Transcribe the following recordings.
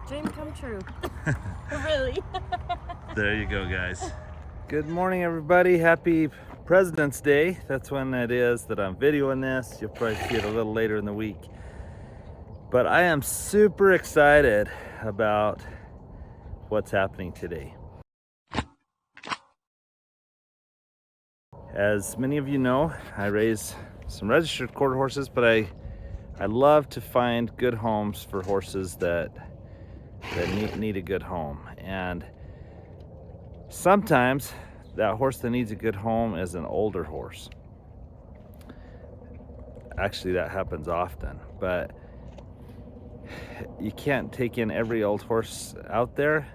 Dream come true. Really. There you go, guys. Good morning, everybody. Happy President's Day. That's when it is that I'm videoing this. You'll probably see it a little later in the week. But I am super excited about what's happening today. As many of you know, I raise some registered quarter horses, but I love to find good homes for horses that need a good home. And sometimes that horse that needs a good home is an older horse. Actually, that happens often, but you can't take in every old horse out there.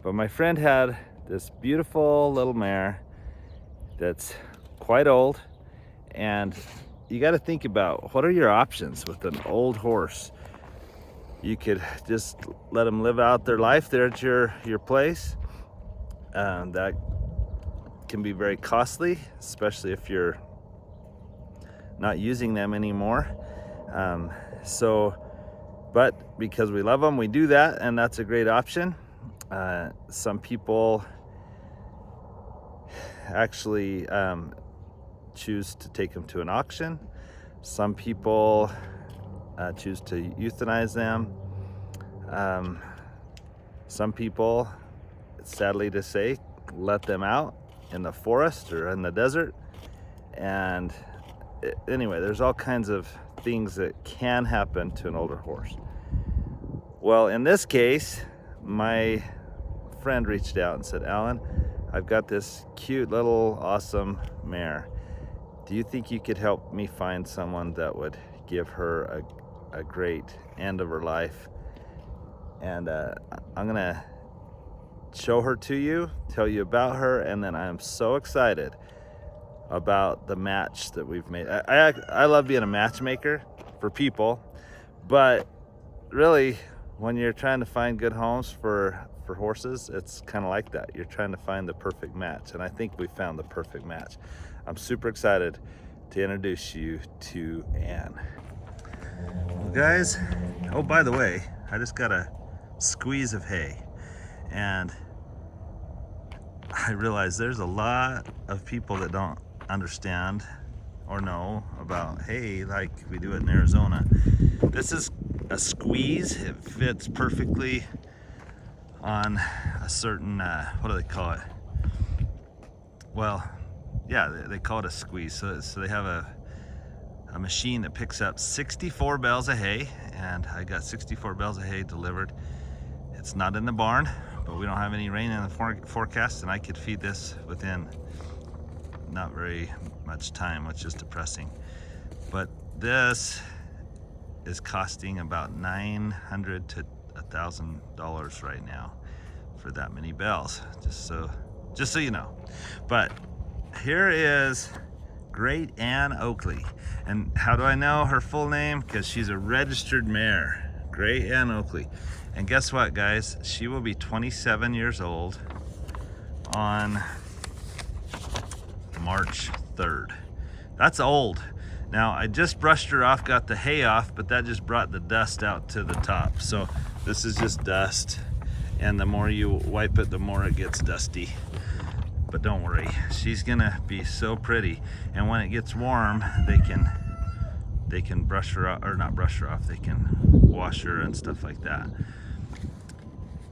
But my friend had this beautiful little mare that's quite old, and you got to think about what are your options with an old horse. You could just let them live out their life there at your place. That can be very costly, especially if you're not using them anymore. But because we love them, we do that, and that's a great option. Some people actually choose to take them to an auction. Some people choose to euthanize them. Some people, sadly to say, let them out in the forest or in the desert. And anyway, there's all kinds of things that can happen to an older horse. Well, in this case, my friend reached out and said, Alan, I've got this cute little awesome mare. Do you think you could help me find someone that would give her a great end of her life? And I'm gonna show her to you, tell you about her, and then I'm so excited about the match that we've made. I love being a matchmaker for people, but really when you're trying to find good homes for horses, it's kind of like that. You're trying to find the perfect match, and I think we found the perfect match. I'm super excited to introduce you to Anne. Well, guys, oh, by the way, I just got a squeeze of hay, and I realize there's a lot of people that don't understand or know about hay like we do it in Arizona. This is a squeeze. It fits perfectly on a certain, what do they call it? Well, yeah, they call it a squeeze. So they have a machine that picks up 64 bales of hay, and I got 64 bales of hay delivered. It's not in the barn, but we don't have any rain in the forecast, and I could feed this within not very much time, which is depressing. But this is costing about $900 to $1,000 right now for that many bales, just so you know. But here is Great Anne Oakley. And how do I know her full name? Because she's a registered mare, Great Anne Oakley. And guess what, guys? She will be 27 years old on March 3rd. That's old. Now, I just brushed her off, got the hay off, but that just brought the dust out to the top. So this is just dust, and the more you wipe it, the more it gets dusty. But don't worry, she's gonna be so pretty. And when it gets warm, they can brush her off, or not brush her off, they can wash her and stuff like that.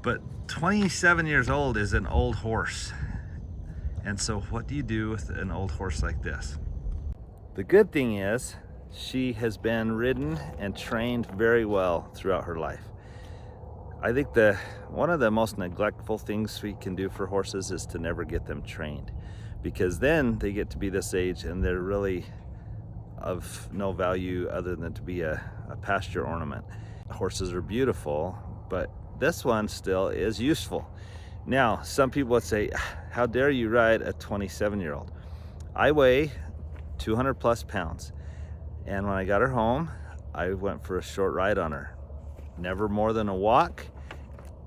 But 27 years old is an old horse. And so what do you do with an old horse like this? The good thing is she has been ridden and trained very well throughout her life. I think one of the most neglectful things we can do for horses is to never get them trained, because then they get to be this age and they're really of no value other than to be a pasture ornament. Horses are beautiful, but this one still is useful. Now, some people would say, how dare you ride a 27-year-old? I weigh 200 plus pounds. And when I got her home, I went for a short ride on her. Never more than a walk.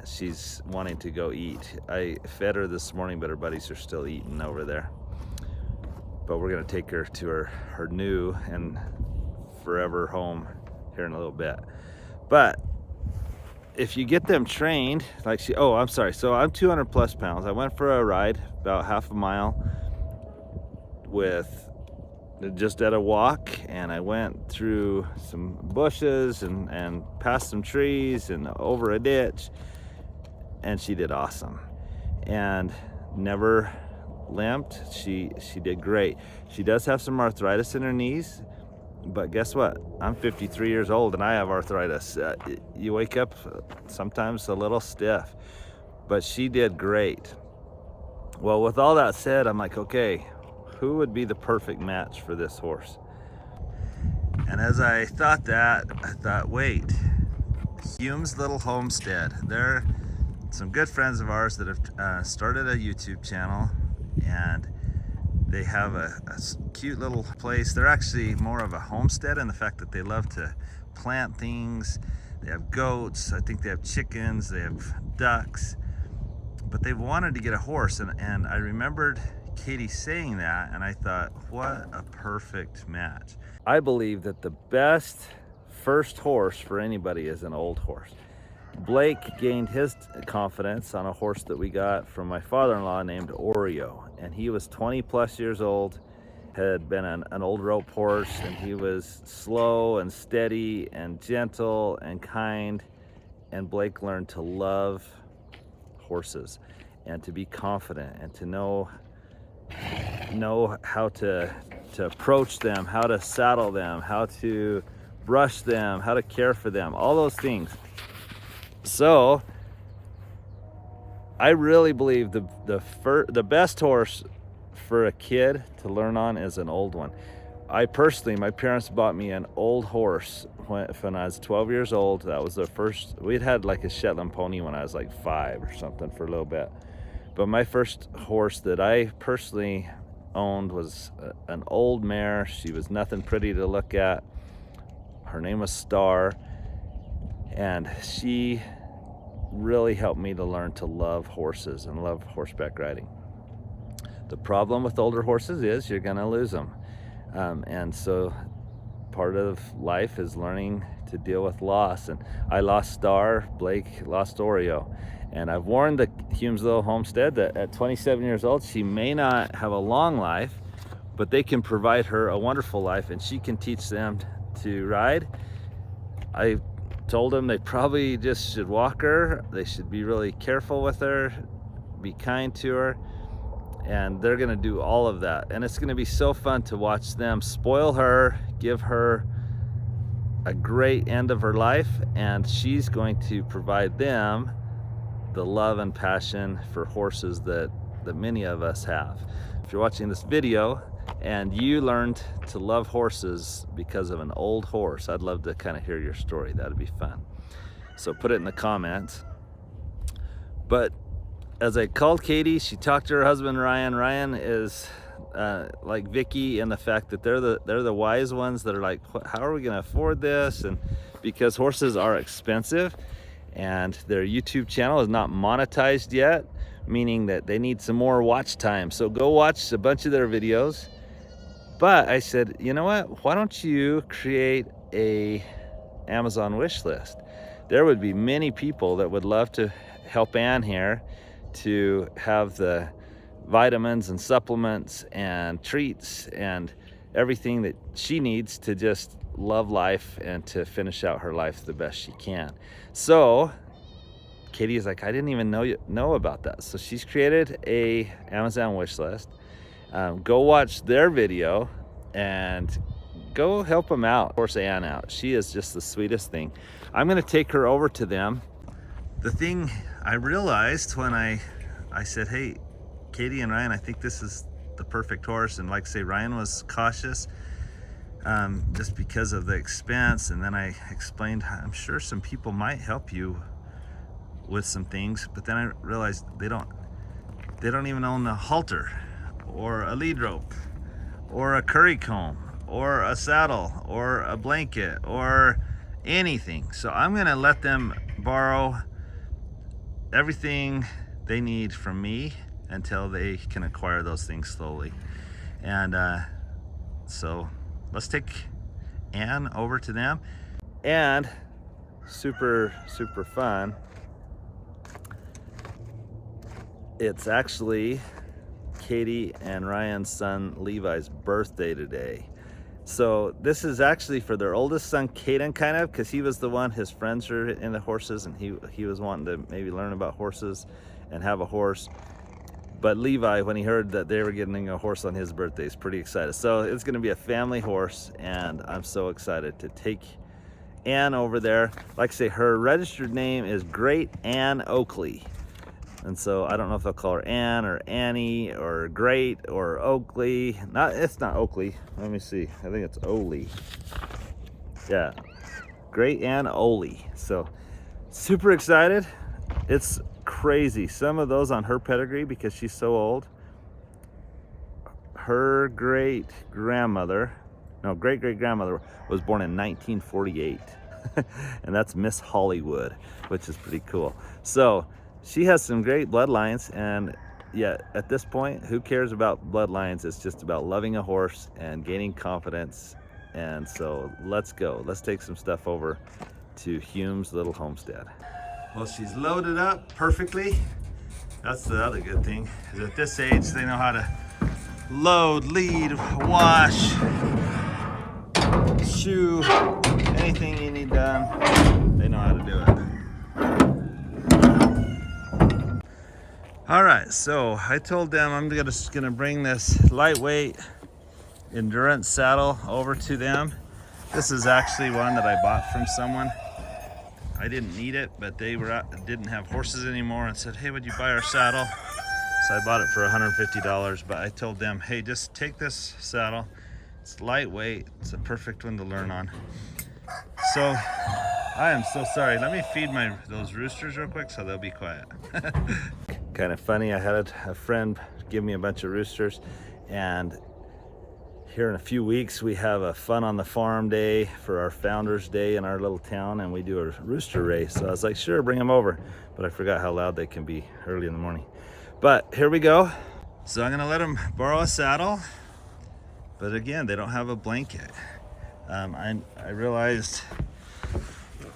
She's wanting to go eat. I fed her this morning, but her buddies are still eating over there. But we're gonna take her to her new and forever home here in a little bit. But if you get them trained, like oh, I'm sorry. So I'm 200 plus pounds. I went for a ride about half a mile with just at a walk, and I went through some bushes and past some trees and over a ditch, and she did awesome and never limped. She did great. She does have some arthritis in her knees, but guess what? I'm 53 years old and I have arthritis. You wake up sometimes a little stiff, but she did great. Well, with all that said, I'm like, okay, who would be the perfect match for this horse? And as I thought that, I thought, wait, Humes Little Homestead. They're some good friends of ours that have started a YouTube channel, and they have a cute little place. They're actually more of a homestead in the fact that they love to plant things. They have goats, I think they have chickens, they have ducks, but they've wanted to get a horse, and I remembered Katie saying that, and I thought, what a perfect match. I believe that the best first horse for anybody is an old horse. Blake gained his confidence on a horse that we got from my father-in-law named Oreo, and he was 20 plus years old, had been an old rope horse, and he was slow and steady and gentle and kind, and Blake learned to love horses and to be confident and to know how to approach them, how to saddle them, how to brush them, how to care for them, all those things. So I really believe the best horse for a kid to learn on is an old one. I personally, my parents bought me an old horse when I was 12 years old. That was the first. We'd had like a Shetland pony when I was like 5 or something for a little bit. But my first horse that I personally owned was an old mare. She was nothing pretty to look at. Her name was Star, and she really helped me to learn to love horses and love horseback riding. The problem with older horses is you're gonna lose them. And so part of life is learning to deal with loss. And I lost Star, Blake lost Oreo. And I've warned the Humes Little Homestead that at 27 years old, she may not have a long life, but they can provide her a wonderful life, and she can teach them to ride. I told them they probably just should walk her. They should be really careful with her, be kind to her, and they're gonna do all of that. And it's gonna be so fun to watch them spoil her, give her a great end of her life, and she's going to provide them the love and passion for horses that many of us have. If you're watching this video and you learned to love horses because of an old horse, I'd love to kind of hear your story. That'd be fun. So put it in the comments. But as I called Katie, she talked to her husband Ryan. Ryan is like Vicky in the fact that they're the wise ones that are like, how are we gonna afford this? And because horses are expensive, and their YouTube channel is not monetized yet, meaning that they need some more watch time. So go watch a bunch of their videos. But I said, you know what? Why don't you create a Amazon wish list? There would be many people that would love to help Ann here to have the vitamins and supplements and treats and everything that she needs to just love life and to finish out her life the best she can. So Katie is like, I didn't even know about that. So she's created a Amazon wish list. Go watch their video and go help them out. Of course, Ann out. She is just the sweetest thing. I'm gonna take her over to them. The thing I realized when I said, hey, Katie and Ryan, I think this is the perfect horse. And like I say, Ryan was cautious just because of the expense. And then I explained, I'm sure some people might help you with some things, but then I realized they don't even own a halter or a lead rope or a curry comb or a saddle or a blanket or anything. So I'm gonna let them borrow everything they need from me until they can acquire those things slowly. And so let's take Ann over to them. And super fun. It's actually Katie and Ryan's son Levi's birthday today. So this is actually for their oldest son, Caden, kind of, because he was the one, his friends are into horses, and he was wanting to maybe learn about horses and have a horse. But Levi, when he heard that they were getting a horse on his birthday, is pretty excited. So it's gonna be a family horse, and I'm so excited to take Anne over there. Like I say, her registered name is Great Anne Oakley. And so I don't know if I'll call her Anne or Annie or Great or Oakley. It's not Oakley. Let me see. I think it's Oakley. Yeah, Great Anne Oakley. So super excited. It's crazy. Some of those on her pedigree, because she's so old. Her great grandmother was born in 1948. And that's Miss Hollywood, which is pretty cool. So she has some great bloodlines, and yet at this point, who cares about bloodlines? It's just about loving a horse and gaining confidence. And so let's go. Let's take some stuff over to Humes Little Homestead. Well, she's loaded up perfectly. That's the other good thing, is at this age, they know how to load, lead, wash, shoe, anything you need done, they know how to do it. All right, so I told them I'm just gonna bring this lightweight endurance saddle over to them. This is actually one that I bought from someone. I didn't need it, but they didn't have horses anymore and said, hey, would you buy our saddle? So I bought it for $150, but I told them, hey, just take this saddle. It's lightweight, it's a perfect one to learn on. So I am so sorry. Let me feed those roosters real quick so they'll be quiet. Kind of funny, I had a friend give me a bunch of roosters, and here in a few weeks we have a fun on the farm day for our Founders Day in our little town, and we do a rooster race. So I was like, sure, bring them over, but I forgot how loud they can be early in the morning. But here we go. So I'm gonna let them borrow a saddle, but again, they don't have a blanket. I realized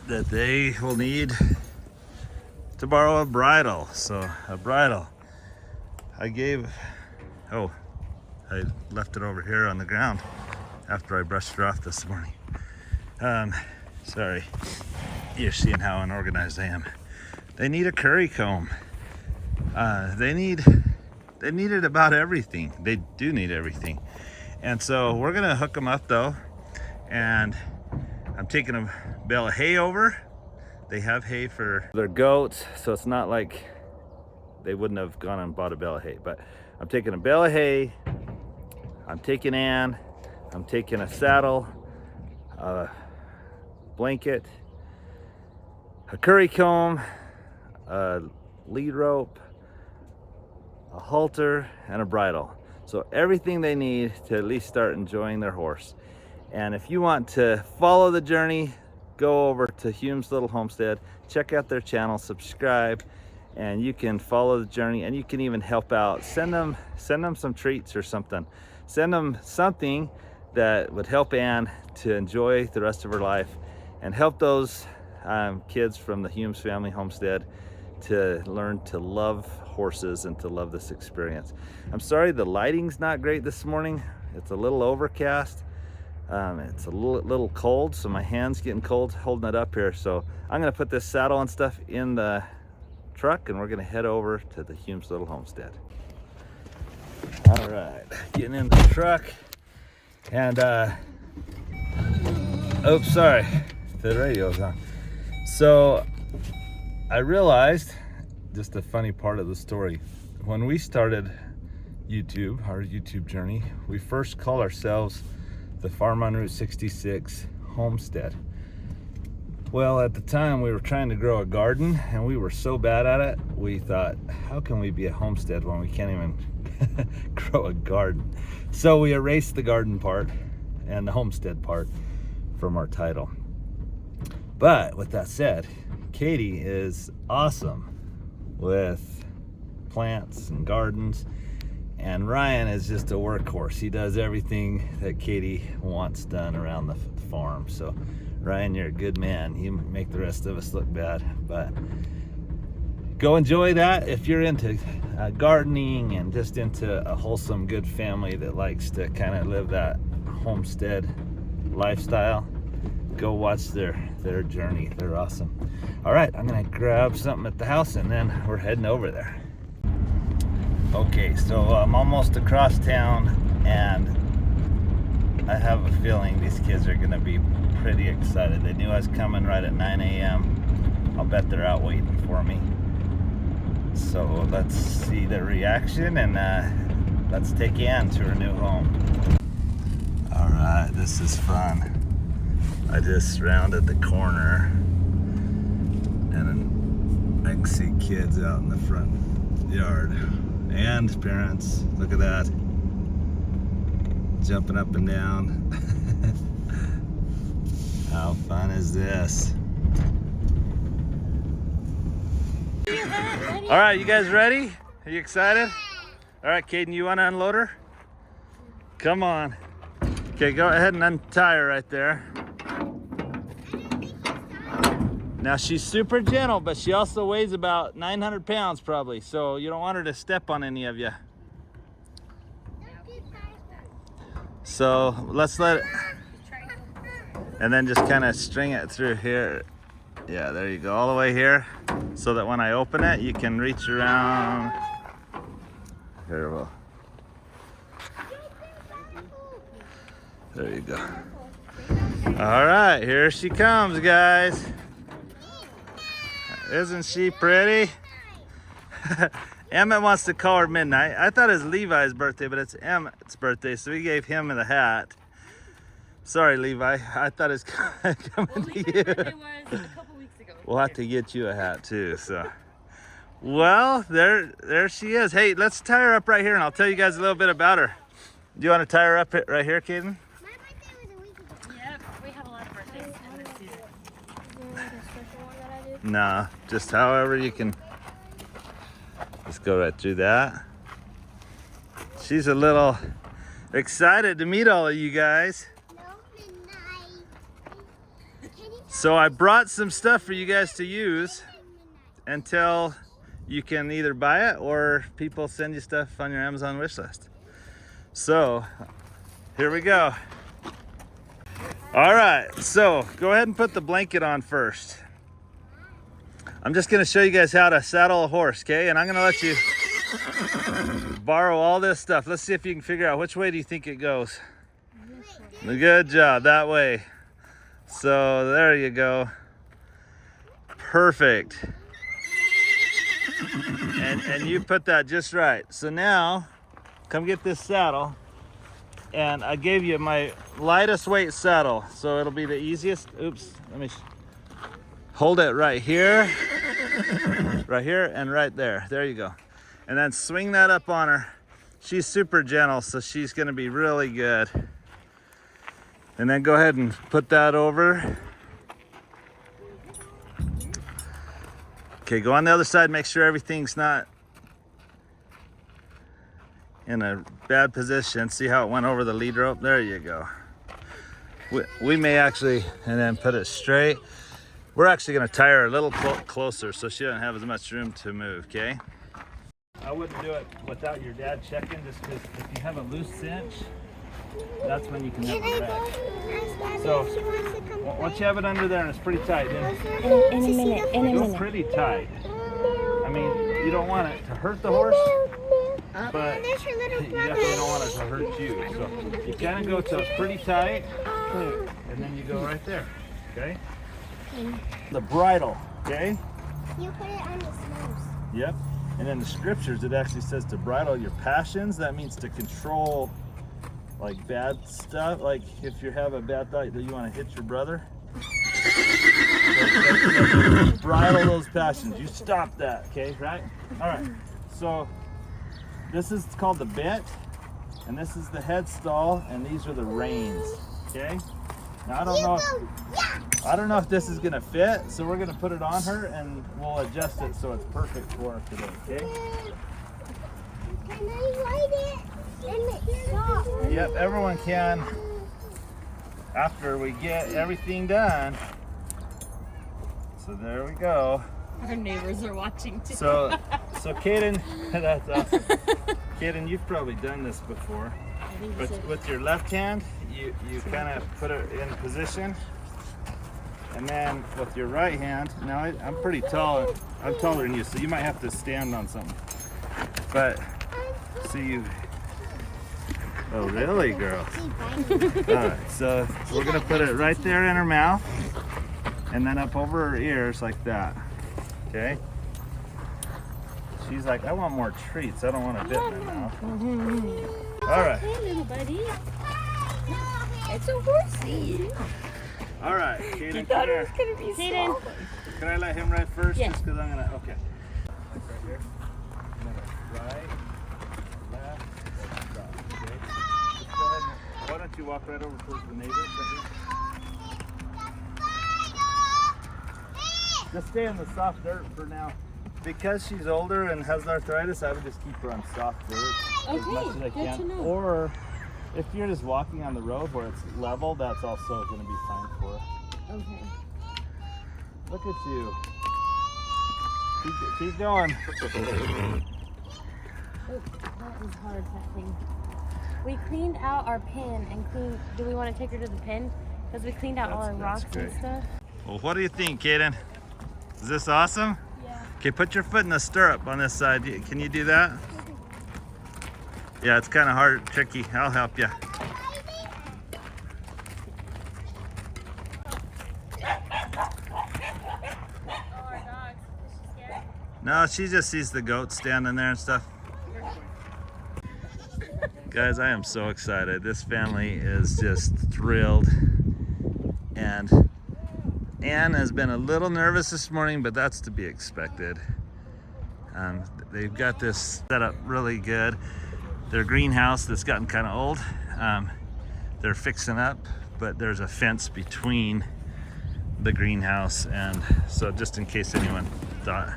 that they will need to borrow a bridle. So a bridle, I left it over here on the ground after I brushed it off this morning. Sorry, you're seeing how unorganized I am. They need a curry comb. They needed about everything. They do need everything. And so we're gonna hook them up though, and I'm taking a bale of hay over. They have hay for their goats, so it's not like they wouldn't have gone and bought a bale of hay, but I'm taking a bale of hay, I'm taking Anne, I'm taking a saddle, a blanket, a curry comb, a lead rope, a halter, and a bridle. So everything they need to at least start enjoying their horse. And if you want to follow the journey, go over to Humes Little Homestead, check out their channel, subscribe, and you can follow the journey, and you can even help out. Send them some treats or something. Send them something that would help Anne to enjoy the rest of her life, and help those kids from the Humes family homestead to learn to love horses and to love this experience. I'm sorry the lighting's not great this morning. It's a little overcast. It's a little cold, so my hand's getting cold holding it up here. So I'm gonna put this saddle and stuff in the truck, and we're gonna head over to the Humes Little Homestead. All right, getting in the truck, and oops, sorry, the radio's on. So I realized, just a funny part of the story, when we started YouTube, our YouTube journey, we first called ourselves the Farm on Route 66 Homestead. Well, at the time we were trying to grow a garden, and we were so bad at it, we thought, how can we be a homestead when we can't even grow a garden? So we erased the garden part and the homestead part from our title. But with that said, Katie is awesome with plants and gardens, and Ryan is just a workhorse. He does everything that Katie wants done around the farm. So Ryan, you're a good man. You make the rest of us look bad, but go enjoy that. If you're into gardening and just into a wholesome, good family that likes to kind of live that homestead lifestyle, go watch their journey. They're awesome. All right, I'm gonna grab something at the house and then we're heading over there. Okay, so I'm almost across town and I have a feeling these kids are gonna be pretty excited. They knew I was coming right at 9 a.m. I'll bet they're out waiting for me. So let's see their reaction and let's take Ann to her new home. All right, this is fun. I just rounded the corner and I can see kids out in the front yard and parents. Look at that, jumping up and down. How fun is this? All right, you guys ready? Are you excited? All right, Caden, you want to unload her? Come on. Okay, go ahead and untie her right there. Now she's super gentle, but she also weighs about 900 pounds probably, so you don't want her to step on any of you. So let's let it, and then just kind of string it through here. Yeah, there you go, all the way here, so that when I open it, you can reach around. Here, well, there you go. All right, here she comes, guys. Isn't she pretty? Emmett wants to call her Midnight. I thought it was Levi's birthday, but it's Emmett's birthday, so we gave him the hat. Sorry, Levi. I thought it was coming to you. It was a couple weeks ago. We'll have to get you a hat too. So, well, there she is. Hey, let's tie her up right here, and I'll tell you guys a little bit about her. Do you want to tie her up right here, Caden? My birthday was a week ago. Yep, we have a lot of birthdays in this season. Is there like a special one that I do? Nah, just however you can. Let's go right through that. She's a little excited to meet all of you guys. So I brought some stuff for you guys to use until you can either buy it or people send you stuff on your Amazon wish list. So here we go. All right, so go ahead and put the blanket on first. I'm just gonna show you guys how to saddle a horse, okay? And I'm gonna let you borrow all this stuff. Let's see if you can figure out which way do you think it goes. Good job, that way. So there you go. Perfect. And you put that just right. So now, come get this saddle. And I gave you my lightest weight saddle. So it'll be the easiest. Oops, let me hold it right here, and right there. There you go. And then swing that up on her. She's super gentle, so she's gonna be really good. And then go ahead and put that over. Okay, go on the other side, make sure everything's not in a bad position. See how it went over the lead rope? There you go. We may actually, and then put it straight. We're actually gonna tie her a little closer so she doesn't have as much room to move, okay? I wouldn't do it without your dad checking, just because if you have a loose cinch, that's when you can have it back. So once you have it under there and it's pretty tight, then In a minute. it's pretty tight. I mean, you don't want it to hurt the horse, but you definitely don't want it to hurt you. So you kind of go till it's pretty tight, and then you go right there, okay? The bridle, okay? You put it on his nose. Yep. And in the scriptures, it actually says to bridle your passions. That means to control like bad stuff. Like if you have a bad thought that you want to hit your brother, bridle those passions. You stop that, okay? Right? All right. So this is called the bit, and this is the headstall, and these are the reins, okay? Now I don't know if this is gonna fit, so we're gonna put it on her and we'll adjust it so it's perfect for her today, okay? Can I ride it? And it's soft. Yep, everyone can. after we get everything done. So there we go. Our neighbors are watching too. So Kaden, that's awesome. Kaden, you've probably done this before. But with your left hand, you kind of put it in position. And then with your right hand, now I'm pretty tall. I'm taller than you, so you might have to stand on something. But, so you, oh really, girl? Alright, so we're gonna put it right there in her mouth. And then up over her ears like that, okay? She's like, I want more treats. I don't want a bit in my mouth. All right. Hey, little buddy. It's a horsey. All right, Kaden, You thought it was gonna be Kaden. Can I let him ride first? Yeah. Just because I'm gonna, okay. Like right here. And then right, left, right, okay? Just go ahead and, why don't you walk right over towards the neighbors right here? Just stay in the soft dirt for now. Because she's older and has arthritis, I would just keep her on soft dirt as much as I can. To know. Or if you're just walking on the road where it's level, that's also going to be fine for her. Okay. Look at you. Keep going. Oh, that is hard, that thing. We cleaned out our pen and cleaned. Do we want to take her to the pen? Because we cleaned out all our rocks and stuff. Well, what do you think, Kaden? Is this awesome? Yeah. Okay, put your foot in the stirrup on this side. Can you do that? Yeah, it's kind of hard, tricky. I'll help you. No, she just sees the goats standing there and stuff. Guys, I am so excited. This family is just thrilled. And Anne has been a little nervous this morning, but that's to be expected. They've got this set up really good. Their greenhouse that's gotten kind of old, they're fixing up, but there's a fence between the greenhouse, and so just in case anyone thought,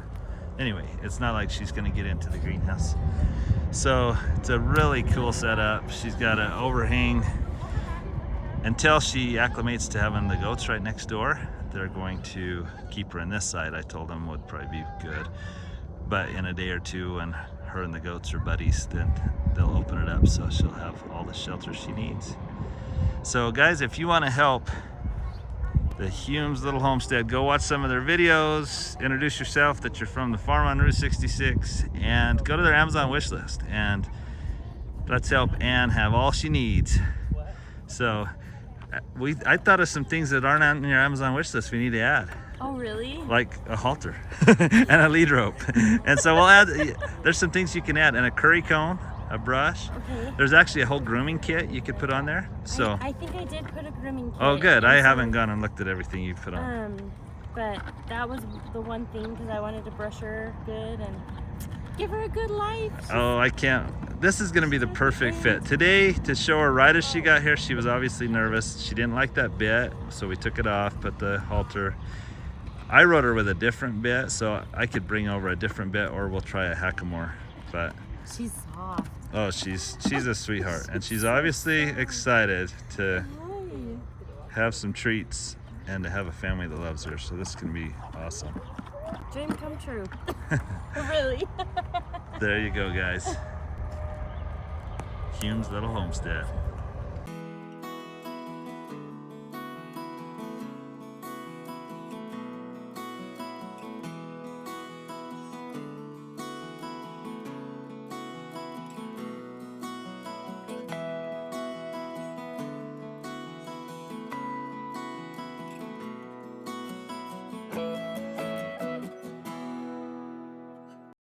anyway, it's not like she's gonna get into the greenhouse. So it's a really cool setup. She's got an overhang. Until she acclimates to having the goats right next door, they're going to keep her in this side. I told them would probably be good. But in a day or two, when her and the goats are buddies, then they'll open it up so she'll have all the shelter she needs. So guys, if you want to help the Humes Little Homestead, go watch some of their videos, introduce yourself that you're from the farm on Route 66, and go to their Amazon wish list. And let's help Anne have all she needs. So I thought of some things that aren't on your Amazon wish list we need to add. Oh, really? Like a halter and a lead rope. And so we'll add, there's some things you can add, and a curry cone, a brush. Okay. There's actually a whole grooming kit you could put on there. So I think I did put a grooming kit. oh good, I in, haven't gone and looked at everything you put on. But that was the one thing, because I wanted to brush her good and give her a good life. Oh, I can't. This is gonna be the perfect fit. Today, to show her right as she got here, she was obviously nervous. She didn't like that bit, so we took it off, put the halter. I rode her with a different bit, so I could bring over a different bit, or we'll try a hackamore. But She's soft. oh, she's a sweetheart, and she's obviously excited to have some treats and to have a family that loves her. So this can be awesome. Dream come true. Really. There you go, guys. Humes Little Homestead.